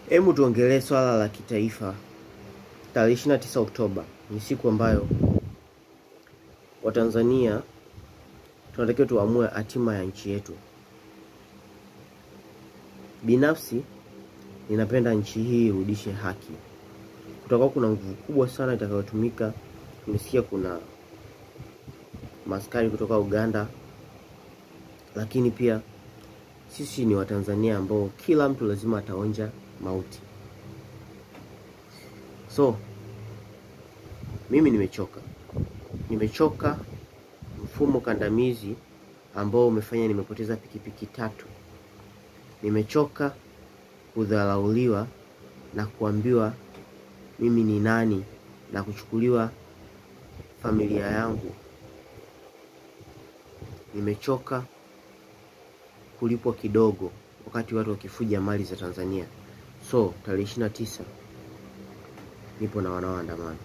Hebu tuongelee swala la kitaifa. Tarehe 29 Oktoba ni siku ambayo Watanzania tunatakiwa tuamue hatima ya nchi yetu. Binafsi ninapenda nchi hii irudishe haki. Kutakuwa kuna nguvu kubwa sana itakayotumika. Nimesikia kuna maskari kutoka Uganda, lakini pia sisi ni Watanzania ambao kila mtu lazima ataonja mauti. So mimi nimechoka mfumo kandamizi ambao umefanya nimepoteza pikipiki 3. Nimechoka kudharauliwa na kuambiwa mimi ni nani na kuchukuliwa familia yangu. Nimechoka kulipwa kidogo wakati watu wakifuja mali za Tanzania. So tarehe 29 nipo na wanaoandamana.